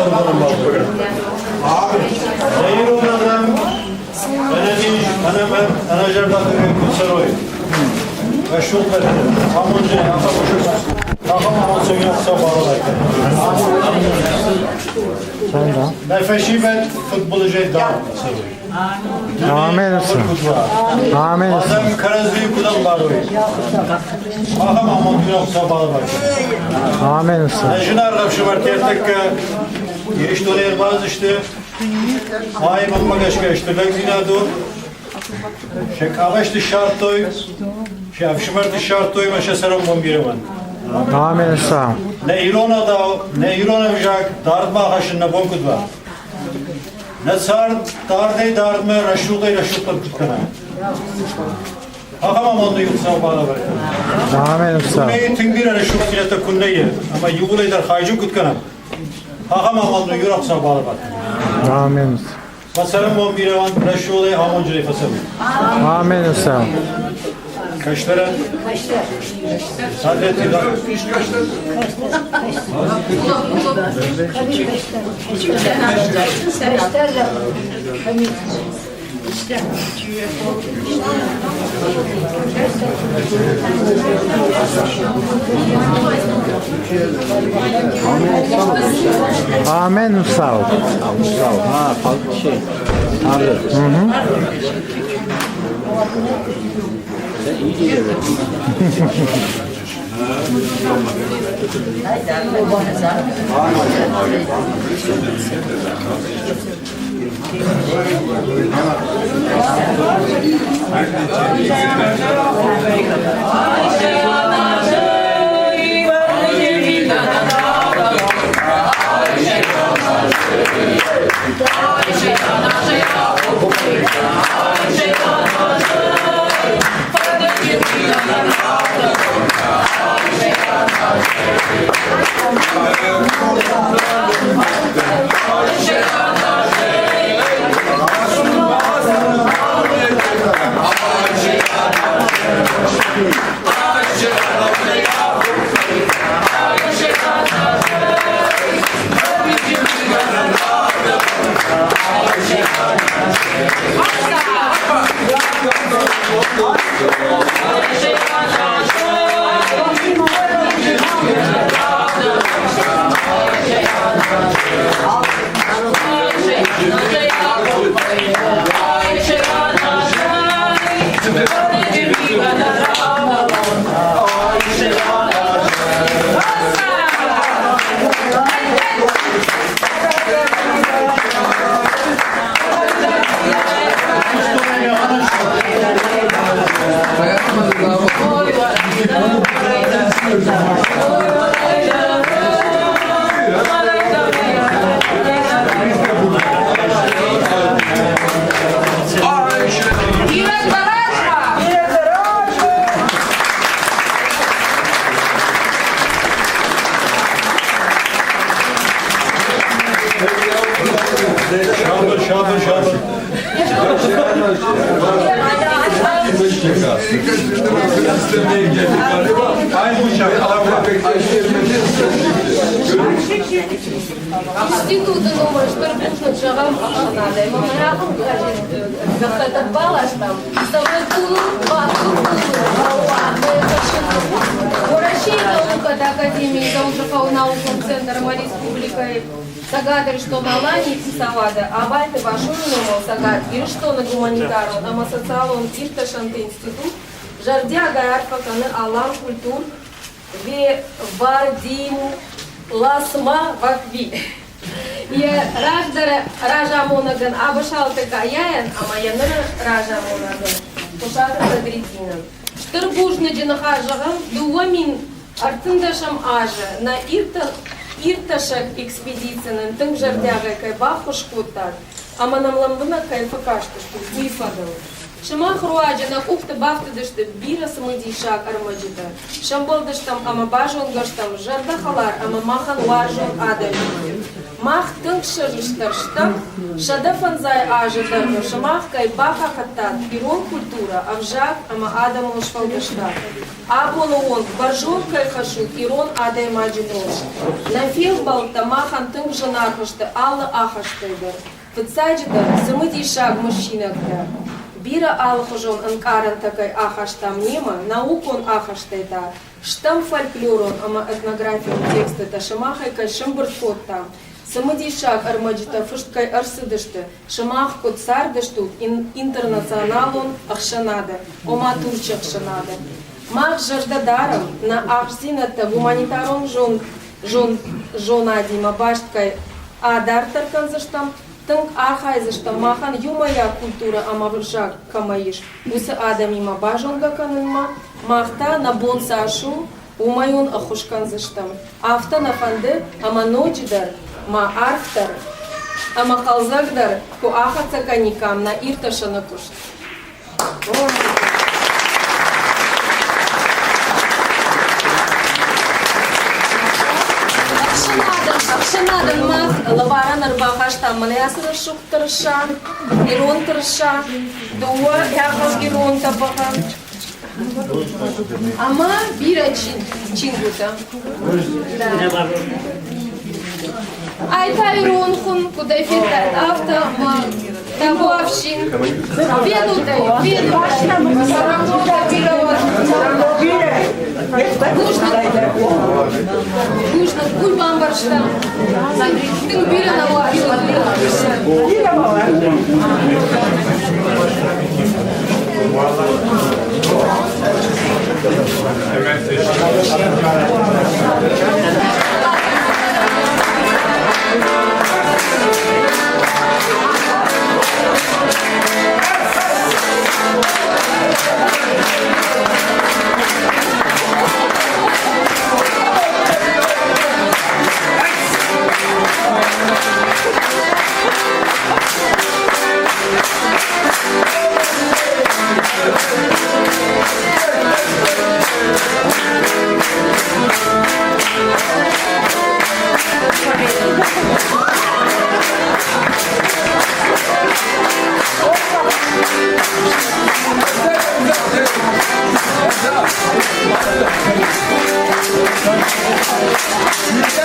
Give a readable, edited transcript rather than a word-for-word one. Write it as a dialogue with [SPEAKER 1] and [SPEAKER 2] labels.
[SPEAKER 1] kurbanım var. Zehir olanlardan Anajar'dan Kutsaroy. Ve şulları, hamuncu, Takım olsun yoksa bağlarken.
[SPEAKER 2] Sen de.
[SPEAKER 1] Nefeşi ben futbolcu daha.
[SPEAKER 2] Amin olsun. Amin olsun.
[SPEAKER 1] Adam karazıyı kudan var oyu. Takım yoksa bağlarken.
[SPEAKER 2] Amin olsun.
[SPEAKER 1] Ajınar kapşı var tertek giriş dolayı bazı işte. Ay mamma kaşka işte. Ben zinadu. Şekavaş dışarıtoy. Şafşımar dışarıtoy maşa serum bombirman.
[SPEAKER 2] Amin olsun.
[SPEAKER 1] Ne İrona da, ne İrona vijak, dardma haşınna bonkudva. Ne sar, dardey dardma, raşulday raşuldan tutkana. Hakamam onu yoksa bağla var.
[SPEAKER 2] Amin olsun.
[SPEAKER 1] Neyi tüngüre raşul silete kunneyi, ama yuğulaydar haycı kutkana. Hakamam onu yoksa bağla var.
[SPEAKER 2] Amin olsun.
[SPEAKER 1] Masalım bombirevan, raşulday hamoncayı fasalı.
[SPEAKER 2] Amin olsun.
[SPEAKER 1] Kaçlara? Sadeti da.
[SPEAKER 2] Amin olsun.
[SPEAKER 3] Ha, farklı şey. Tanrı. Sen iyi geliyor. Şabır.
[SPEAKER 4] Институты, думаю, что нужно шагам надо. И мама рядом как-то балаш там. Вращение опыта Академии Заужахау науком Центром Республикой. Сагадыр, что на лане Савада, а бальты башурному сагад, и что на гуманитару, на социалон Ирташанты институт, жардяга арфаканы алам культур, ве вардим ласма вакви. И ражамонаган абашалты каяян, а моя ражамонаган, пушата задритина. Штырбужны джинахажагам, дуамин артындашам ажа, на Ирташак экспедицияның тың жардяға кай бақышқуттар, аманамламдына кай факаштышты, уйфадылы. Шама хруаджана ухты бафтыдышты бирасы мыдишак армаджита. Шамбалдыштам ама бажон гаштам жардахалар, ама махан варжон адаль. Mach tângșărăștărștă, șadăfânzai ajădărnu și mach cai baha hatat, piron cultura, avjac ama adamul șfaldăștat. Abonu barjur cai hașut, iron adai maginoș. Nafil balta mahan tângșănarhăștă, ală ahaștădăr. Vățagidăr, să mătișag mășinăgdăr. Bira alhăjon în care tăcăi ahaștam nimă, naucon ahaștădăr. Штам фольклорон, ама этнография текста, шамахай кай шамбарфот там. Самадишак армаджита фышткай арсыдышты, шамах кот сардыштут интернационалон ахшанады, ома турча ахшанады. Мах жаждадарам на ахзината гуманитарон жонадима башткай адар тарканзыштам, тынк ахайзыштам махан юмая культура амавржак камаиш, усы адамима бажонга канынма, махта на бонсашу умайон ахушканзыштам. Афта нафанды ама ночидар, ма арфтар, ама қалзагдар, ку ахаца каникам на ирташаны кушт. Акшанадан мах лаваран арбахаштам манясыр шуктырша, ирон тырша, дуа яхаш ирон табаха. Ама бира чингута. Айта иронхун, куда фитает авто, табуавшин. Ведутай, саработа бирова. Гушна, кульбан баршта. Ты бира на вашу.
[SPEAKER 5] Yeah.